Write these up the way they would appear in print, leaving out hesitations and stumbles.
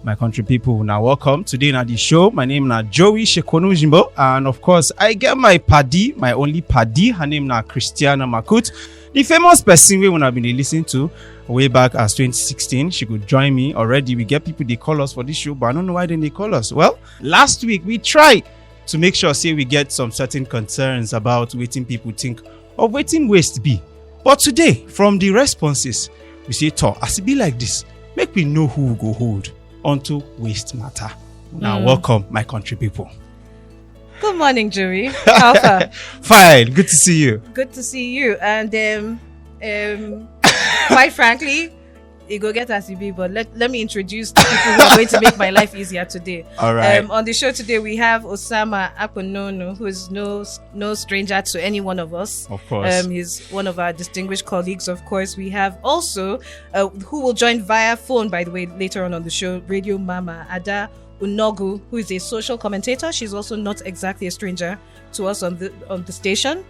My country people, now welcome today na the show. My name na Joey Shekonu Jimbo, and of course I get my paddy, my only paddy. Her name na Christiana Makut, the famous person we have been listening to way back as 2016. She could join me already. We get people they call us for this show, but I don't know why they call us. Well, last week we tried to make sure say we get some certain concerns about waiting people think of waiting waste be. But today, from the responses, we say, as it be like this, make we know who we go hold onto waste matter. Now, welcome, my country people. Good morning, Joey. How far? Fine. Good to see you. Good to see you. And quite frankly, it go get as it be. But let me introduce the people who are going to make my life easier today. All right. On the show today, we have Osama Akponono, who is no stranger to any one of us. Of course. He's one of our distinguished colleagues. Of course, we have also who will join via phone, by the way, later on the show, Radio Mama Ada Unogu, who is a social commentator. She's also not exactly a stranger to us on the station.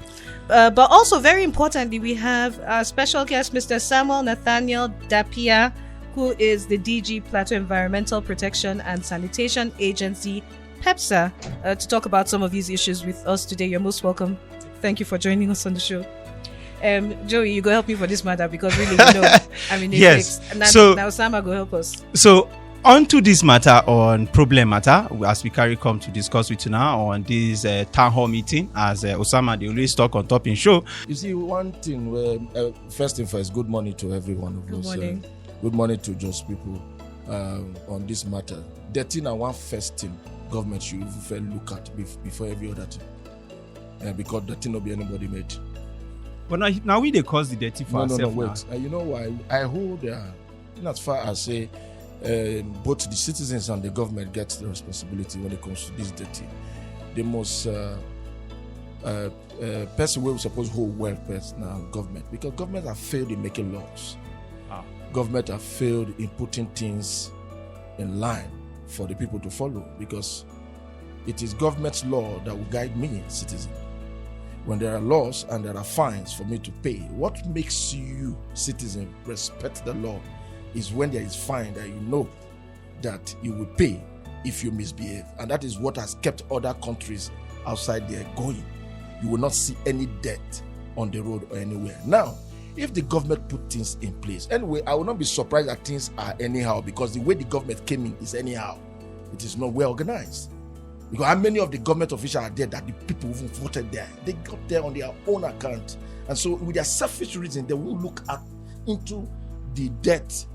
But also, very importantly, we have our special guest, Mr. Samuel Nathaniel Dapia, who is the DG Plateau Environmental Protection and Sanitation Agency, PEPSA, to talk about some of these issues with us today. You're most welcome. Thank you for joining us on the show. Joey, you go help me for this matter because really, yes. Now Sama go help us. So, onto this matter on problem matter, as we come to discuss with you now on this town hall meeting, as Osama, they always talk on top in show. You see, one thing, first thing first, good morning to every one of us. Good morning. Good morning to just people on this matter. The thing and one first thing government should look at before every other thing. Because the thing will be anybody made. But now we they cause the dirty for ourselves. No, wait. You know why? I hold, in as far as say, both the citizens and the government get the responsibility when it comes to this dirty. The most person who suppose hold well first now government, because government have failed in making laws. Government have failed in putting things in line for the people to follow, because it is government's law that will guide me, citizen. When there are laws and there are fines for me to pay, what makes you, citizen, respect the law is when there is fine that you know that you will pay if you misbehave. And that is what has kept other countries outside there going. You will not see any death on the road or anywhere. Now, if the government put things in place, anyway, I will not be surprised that things are anyhow, because the way the government came in is anyhow. It is not well organized. Because how many of the government officials are there that the people who voted there, they got there on their own account. And so with their selfish reason, they will look into the debt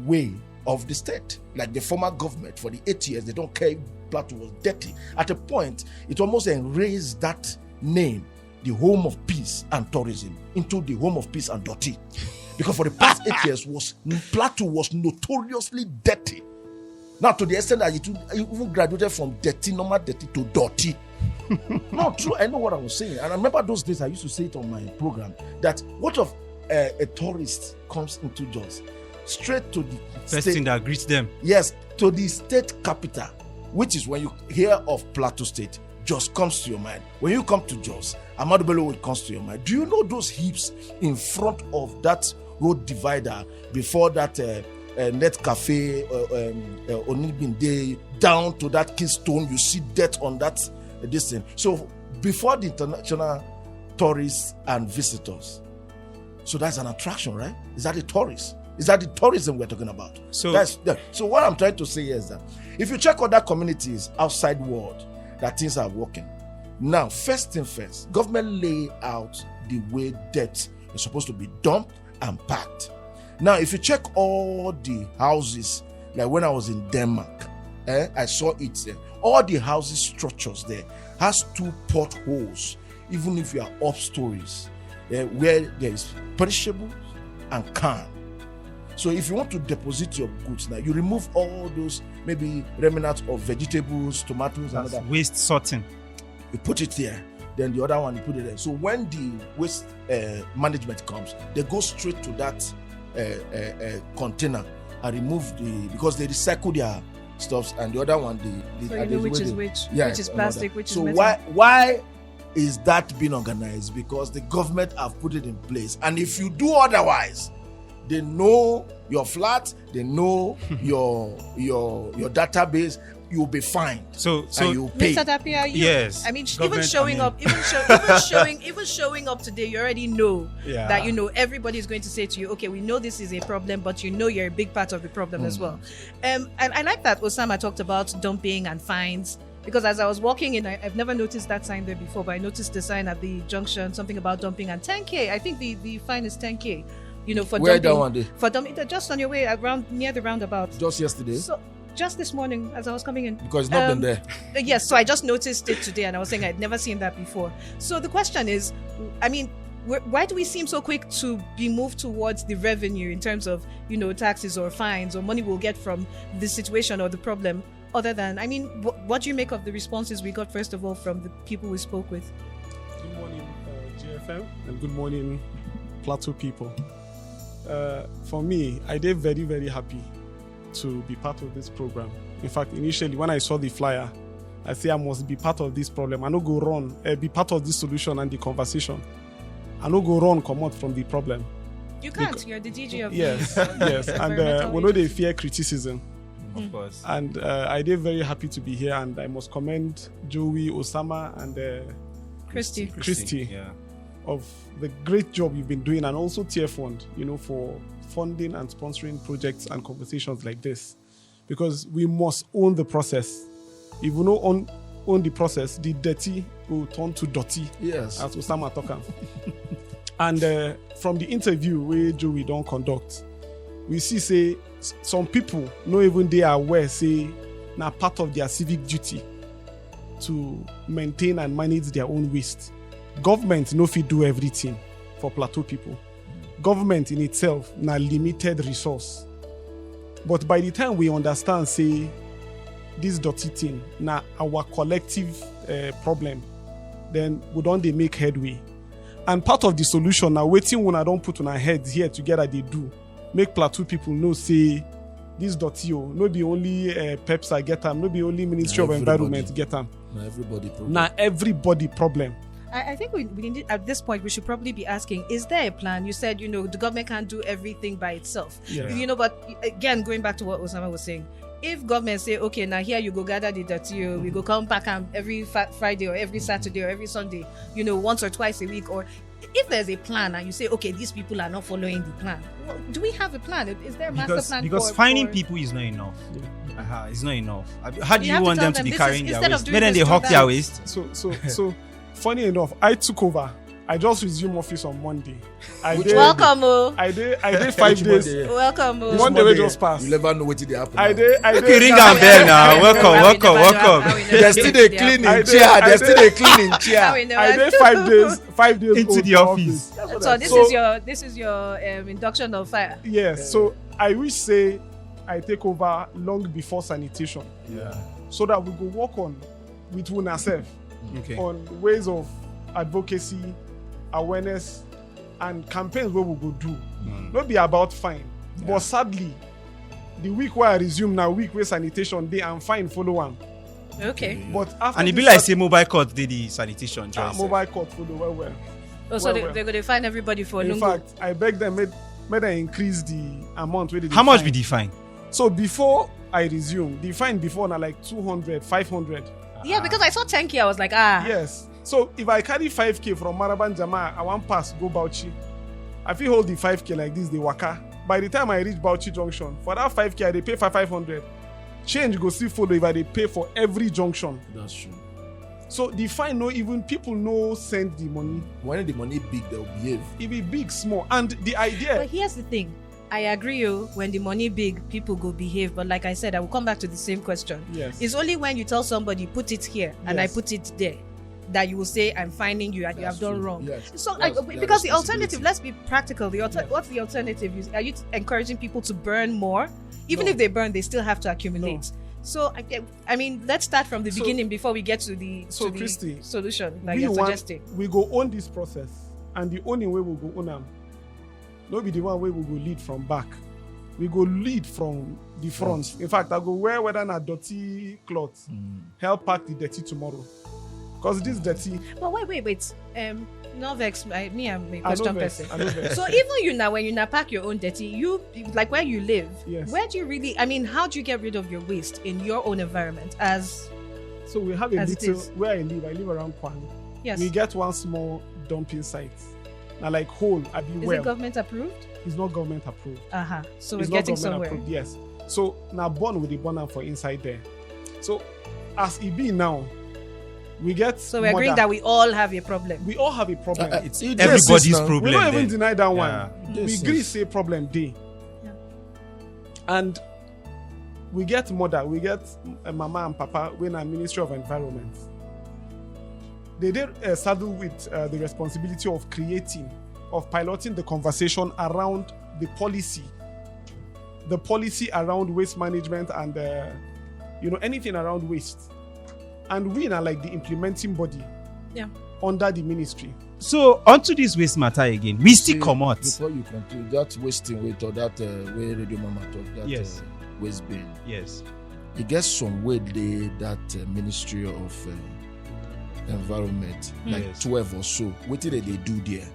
way of the state. Like the former government, for the 8 years, they don't care if Plateau was dirty. At a point, it almost erased that name, the home of peace and tourism, into the home of peace and dirty. Because for the past 8 years, Plateau was notoriously dirty. Now to the extent that it even graduated from dirty, normal dirty, to dirty. No, true, I know what I was saying. And I remember those days I used to say it on my program, that what if a tourist comes into Jos, straight to the first thing that greets them. Yes, to the state capital, which is when you hear of Plateau State, Jos comes to your mind. When you come to Jos, Ahmadu Bello comes to your mind. Do you know those heaps in front of that road divider before that net cafe Onibinde, down to that Keystone? You see death on that distance. So before the international tourists and visitors, so that's an attraction, right? Is that a tourist? Is that the tourism we're talking about? So what I'm trying to say is that if you check other communities outside world, that things are working. Now, first thing first, government lay out the way debt is supposed to be dumped and packed. Now, if you check all the houses, like when I was in Denmark, I saw it there. All the houses structures there has 2 portholes, even if you are up stories, where there is perishable and can. So if you want to deposit your goods now, you remove all those maybe remnants of vegetables, tomatoes, and other waste sorting. You put it there. Then the other one, you put it there. So when the waste management comes, they go straight to that container and remove because they recycle their stuffs, and the other one, so you know which is which is plastic, which is metal. So why is that being organized? Because the government have put it in place, and if you do otherwise, They know your flat. They know your database. You'll be fine. So you pay. Mr. Tapia, yes. I mean, even Government, showing I up, even showing up today, you already know that everybody is going to say to you, okay, we know this is a problem, but you're a big part of the problem as well. And I like that Osama talked about dumping and fines. Because as I was walking in, I've never noticed that sign there before, but I noticed the sign at the junction, something about dumping and 10K. I think the fine is 10K. For where dumping. that one day? For dumping, just on your way around near the roundabout. Just yesterday. So just this morning as I was coming in. Because it's not been there. Yes, so I just noticed it today, and I was saying I'd never seen that before. So the question is, I mean, why do we seem so quick to be moved towards the revenue in terms of taxes or fines or money we'll get from the situation or the problem? Other than, I mean, what do you make of the responses we got, first of all, from the people we spoke with? Good morning, GFM, and good morning, Plateau people. For me, I did very, very happy to be part of this program. In fact, initially, when I saw the flyer, I say I must be part of this problem. I no go run, be part of this solution and the conversation. I no go run, come out from the problem. You can't. You're the DG of yes, yes, and we know they fear criticism. Of course. And I did very happy to be here, and I must commend Joey, Osama, and Christy of the great job you've been doing, and also Tier Fund, for funding and sponsoring projects and conversations like this, because we must own the process. If we don't own the process, the dirty will turn to dirty. Yes, as Osama talking. And from the interview where Joey don't conduct, we see some people not even they are aware say now part of their civic duty to maintain and manage their own waste. Government no fit do everything for Plateau people. Government in itself na limited resource. But by the time we understand say this dirty thing na our collective problem, then we don't they make headway. And part of the solution now waiting when I don't put on our heads here together they do. Make Plateau people know say this dirty no be only PEPSA get them, no be only Ministry of Environment get them. Now everybody problem. I think we need, at this point we should probably be asking, is there a plan? You said the government can't do everything by itself. Yeah. But again, going back to what Osama was saying, if government say, okay, now here you go gather the dirty, we go come back every Friday or every Saturday or every Sunday, once or twice a week, or if there's a plan and you say, okay, these people are not following the plan, do we have a plan? Is there a master plan? Because finding people is not enough. It's not enough. How do you want them to be carrying their waste? But then they hawk their waste. So funny enough, I took over. I just resumed office on Monday. Welcome, I did 5 days. Welcome, Monday we just passed. You never know what they happen. I did. You ring and bell now. Welcome. There's still a cleaning chair. There's still a cleaning chair. I did 5 days into the office. So this is your induction of fire. Yes. So I wish say I take over long before sanitation. Yeah. So that we go work on with ourselves on ways of advocacy, awareness, and campaigns where we go do. Not be about fine. But sadly, the week where I resume now, week where sanitation day and fine follow on. Okay. But after and it be like say mobile court did the sanitation. Mobile court follow well. Oh, so they're going to fine everybody for in Lungu. fact, I beg them made them increase the amount where they How much be the fine? So before I resume, the fine before now like 200, 500. Yeah, because I saw 10K, I was like, Yes. So if I carry 5K from Maraban Jama, I want pass, go Bauchi. If you hold the 5K like this, they waka. By the time I reach Bauchi Junction, for that 5K, I pay for 500. Change go still follow if I pay for every junction. That's true. So the fine no even people no send the money. When the money big, they'll behave. It be big, small. And the idea. But here's the thing. I agree when the money big, people go behave. But like I said, I will come back to the same question. Yes. It's only when you tell somebody, put it here, and I put it there, that you will say, I'm finding you and you have done wrong. Yes. So, because the alternative, let's be practical. What's the alternative? Are you encouraging people to burn more? Even if they burn, they still have to accumulate. No. So, I mean, let's start from the beginning before we get to the Christy, solution that you're suggesting. We go own this process, and the only way we go own them, not be the one way we go lead from back. We go lead from the front. In fact, I go wear whether not dirty clothes, help pack the dirty tomorrow. Because this dirty. But wait. No vex. I'm a I question know person. I know vex. So even you now, when you now pack your own dirty, you like where you live. Yes. Where do you really? I mean, how do you get rid of your waste in your own environment? So we have a As it little is. where I live around Kwani. Yes. We get one small dumping site. Now like whole, I be Is well. it government approved? It's not government approved. So we're It's not getting government somewhere. approved, yes. So now born with the burner for inside there. So as it be now, we get So we're agreeing that we all have a problem. we all have a problem. It's Everybody's now. problem. We don't even then. deny that Yeah. one. This We is- agree say problem day. Yeah. And we get mother, we get mama and papa when our Ministry of Environment. They did saddle with the responsibility of piloting the conversation around the policy around waste management and anything around waste. And we are like the implementing body under the ministry. So onto this waste matter again. We still come out. Before you continue, that wasting weight or that way Radio Mama talk, that Yes. waste bin. Yes. It gets some way that Ministry of Environment, like Yes. 12 or so. What did they do there?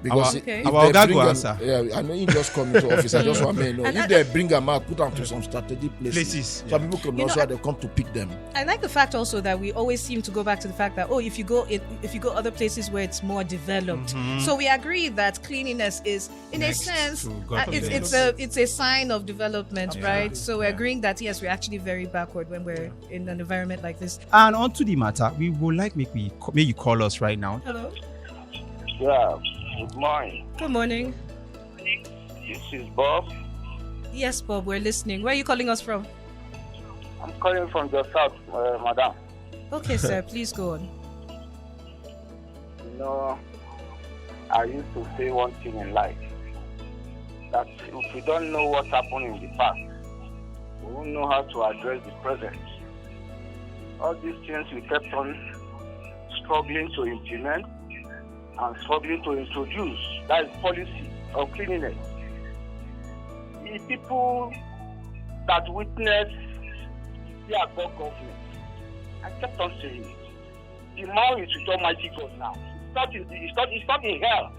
Because Okay. if Our they Oga bring go them- answer. Yeah, I know you just come into office. I just want to know And if they bring them out, put them to some strategic places. Places, So people can You also know, they come to pick them. I like the fact also that we always seem to go back to the fact that if you go other places where it's more developed, so we agree that cleanliness is in Next a sense to government. it's a sign of development, right? So we're agreeing that yes, we're actually very backward when we're in an environment like this. And onto the matter, we would like may you call us right now. Hello. Yeah, good morning. Good morning. This is Bob. Yes, Bob, we're listening. Where are you calling us from? I'm calling from the south, madam. Okay, sir, please go on. You know, I used to say one thing in life, that if we don't know what happened in the past, we won't know how to address the present. All these things we kept on struggling to implement and struggling to introduce, that is policy of cleanliness. The people that witness the above government, I kept on saying it. The man is with Almighty God now. It's not in hell,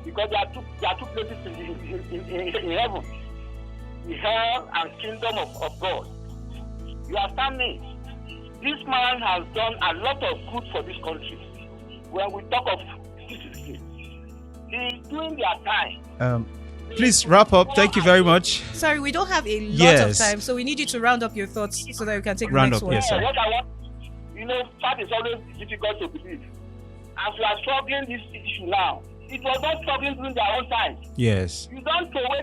because there are two places in heaven, the hell and kingdom of God. You understand me? This man has done a lot of good for this country. When we talk of citizens, he's doing their time. Please wrap up. Thank you very much. Sorry, we don't have a lot Yes. of time, so we need you to round up your thoughts so that we can take Round the next up, one. yes, sir. What I want, fact is always difficult to believe. As we are struggling this issue now, it was not struggling during their own time. Yes. You don't throw away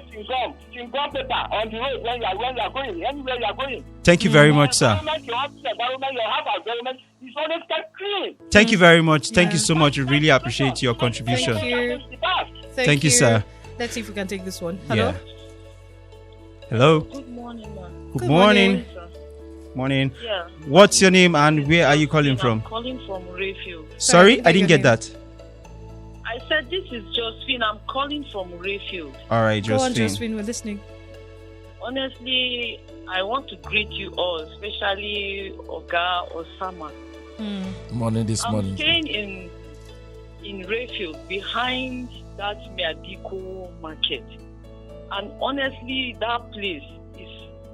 chewing-gum paper on the road when you are going, anywhere you are going. Thank you very much, sir. Environment, your house environment, your house environment is always kept clean. Thank you very much. Thank you Yeah. so much. We really appreciate your contribution. Thank you. Thank you, sir. Let's see if we can take this one. Hello. Yeah. Hello. Good morning, ma'am. Good Good morning. morning. Morning. Yeah. What's your name and where are you calling I'm from? calling from Rayfield. Sorry, I didn't get your that. I said this is Josephine. I'm calling from Rayfield. All right, Go on, Josephine. Josephine, we're listening. Honestly, I want to greet you all, especially Oga Osama. Morning this I'm morning. staying in Rayfield behind that Miadiko market. And honestly, that place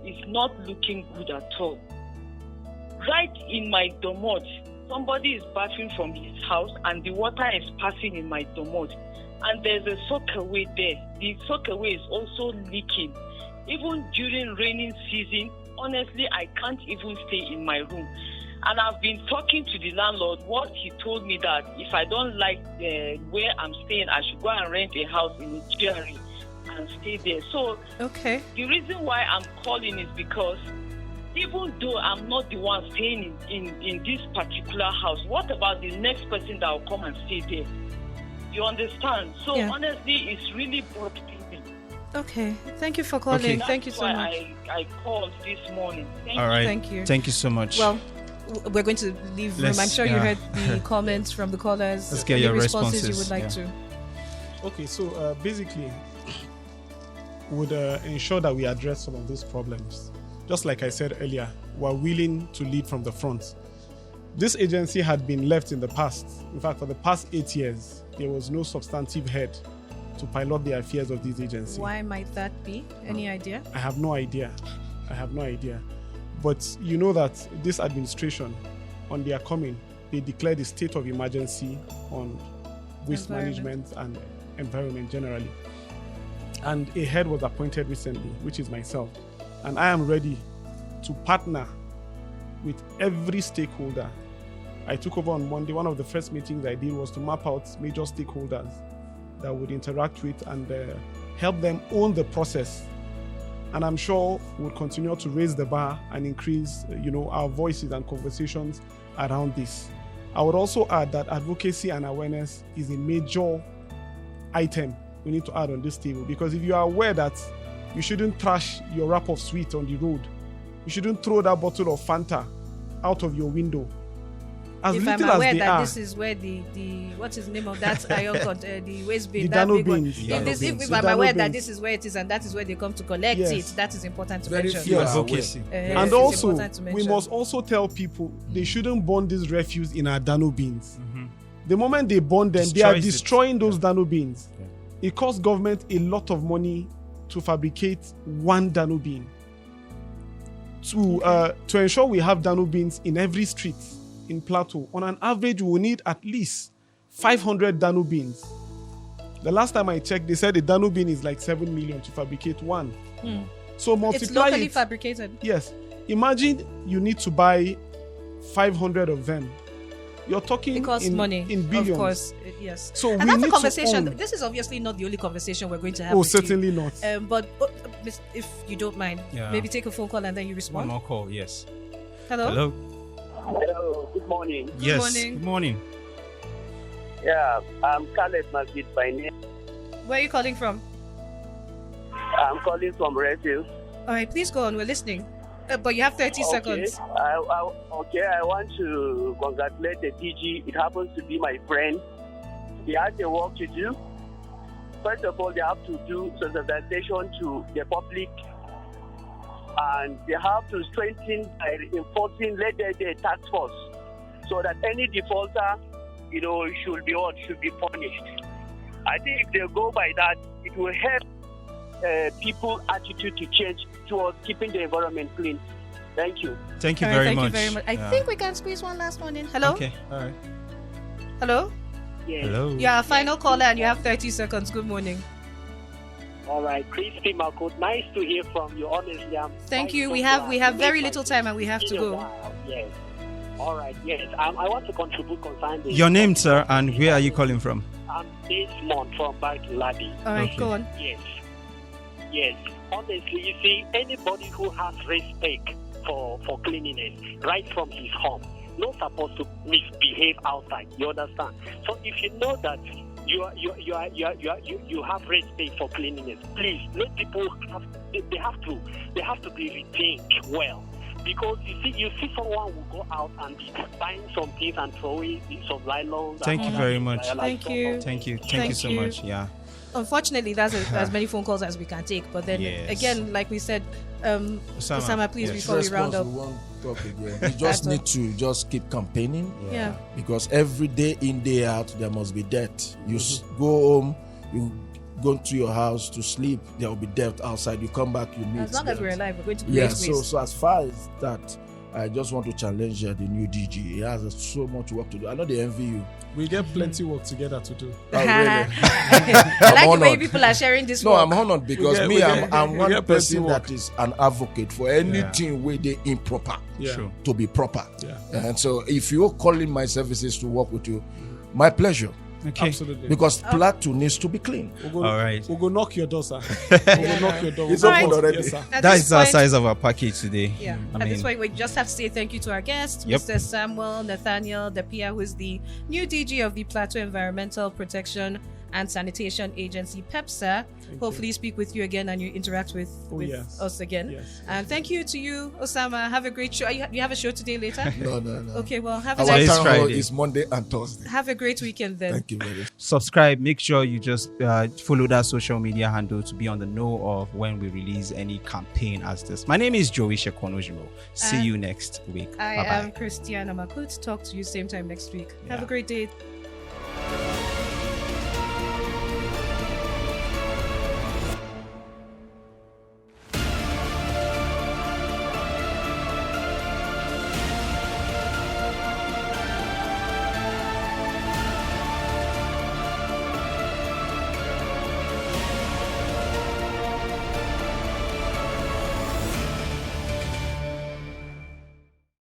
is not looking good at all. Right in my domot, somebody is bathing from his house and the water is passing in my domot. And there's a soakaway there. The soakaway is also leaking. Even during raining season, honestly, I can't even stay in my room. And I've been talking to the landlord. What he told me that if I don't like where I'm staying, I should go and rent a house in a GRA and stay there. So Okay. the reason why I'm calling is because even though I'm not the one staying in this particular house, what about the next person that will come and stay there? You understand? So Yeah. honestly, it's really bothering me. Okay. Thank you for calling. Okay. Thank you That's so why much. I called this morning. Thank All you. right. Thank you. Thank you so much. Well, we're going to leave room. I'm Let's- sure you yeah. heard the comments from the callers. Let's get the your responses you responses, would like yeah. to. Okay, so basically, would ensure that we address some of these problems. Just like I said earlier, we're willing to lead from the front. This agency had been left in the past. In fact, for the past 8 years, there was no substantive head to pilot the affairs of this agency. Why might that be? Any idea? I have no idea. But you know that this administration, on their coming, they declared a state of emergency on waste management and environment generally. And a head was appointed recently, which is myself. And I am ready to partner with every stakeholder. I took over on Monday. One of the first meetings I did was to map out major stakeholders that would interact with and help them own the process. And I'm sure we'll continue to raise the bar and increase, our voices and conversations around this. I would also add that advocacy and awareness is a major item we need to add on this table, because if you are aware that you shouldn't trash your wrap of sweet on the road, you shouldn't throw that bottle of Fanta out of your window. As if little I'm aware as they that are, this is where the what is the name of that iron the waste bin, the that Dano big one. bins. If I'm aware that this is where it is and that is where they come to collect it, that is important to Very mention. few are Advocacy. And It's also, important to we mention. must also tell people they shouldn't burn this refuse in our Dano bins. The moment they burn them, they are Destroys it. destroying those Dano bins. It costs government a lot of money to fabricate one Dano bin. To ensure we have Dano bins in every street in Plateau, on an average, we will need at least 500 Dano bins. The last time I checked, they said a Dano bin is like 7 million to fabricate one. So It's multiply locally it. fabricated. Yes. Imagine you need to buy 500 of them. You're talking It costs money, in billions. of course. Yes. So And we that's a need to conversation. own. This is obviously not the only conversation we're going to have. Oh, with you. certainly not. But if you don't mind, Yeah. maybe take a phone call and then you One respond. more call, yes. Hello? Hello? Hello, good morning. Yes. morning. Good morning. Yeah, I'm Khaled Masjid by name. Where are you calling from? I'm calling from Redfield. All right, please go on. We're listening. But you have 30 seconds. I want to congratulate the DG. It happens to be my friend. He has a work to do. First of all, they have to do sensitization to the public, and they have to strengthen by enforcing the task force, so that any defaulter, should be punished. I think if they go by that, it will help people's attitude to change towards keeping the environment clean. Thank you. Thank you All right, very thank much. you very much. I Yeah. think we can squeeze one last one in. Hello? Okay. All right. Hello? Yes. Hello. Yeah, final caller and you have 30 seconds. Good morning. All right, Christy Makut, nice to hear from you. Honestly, Thank quite you. We surprised. have very It's little like time and we have it's to been a go. while. Yes. All right. Yes. I want to contribute concerning Your name, sir, and where are you calling from? I'm Desmond from Bartoladi. All right, Okay. go on. Yes. Yes. Honestly, you see, anybody who has respect for cleanliness right from his home, not supposed to misbehave outside. You understand? So if you know that you have respect for cleanliness, please let people they have to be retained well. Because you see someone will go out and be buying some things and throwing some nylons. Thank you very much. Thank you. Thank you. Thank you Thank so you. much. Yeah. Unfortunately, that's as many phone calls as we can take. But then Yes. again, like we said, Osama, please, yes. before we round up. We won't talk again. We just need to just keep campaigning. Yeah. Because every day in, day out, there must be death. You go home, you go to your house to sleep, there will be death outside. You come back, you meet. As long as death. we're alive, we're going to create Yeah, waste. so as far as that, I just want to challenge the new DG. He has so much work to do. I know they envy you. We get plenty work together to do. Oh, really? I like the way honored. people are sharing this No, work. I'm honored because We get I'm we one get person plenty work. that is an advocate for anything where they improper Yeah. Sure. to be proper. Yeah. And so if you're calling my services to work with you, my pleasure. Okay. Absolutely. Because Plateau needs to be clean. We'll go, All right. We'll go knock your door, sir. We'll go knock your door. It's We'll go open knock- already. Yes, sir. At That this is the point- size of our package today. Yeah. I At this mean, point, we just have to say thank you to our guest, Yep. Mr. Samuel Nathaniel Dapia, who is the new DG of the Plateau Environmental Protection and Sanitation Agency, PEPSA. Hopefully speak with you again and you interact with us again. Yes. And thank you to you, Osama. Have a great show. You have a show today later? No. Okay, well, have a Our nice town hall Friday. is Monday and Thursday. Have a great weekend then. Thank you very much. Subscribe. Make sure you just follow that social media handle to be on the know of when we release any campaign as this. My name is Joey Shekonojimo. See you next week. I Bye-bye. am Christiana Makut. Talk to you same time next week. Have a great day.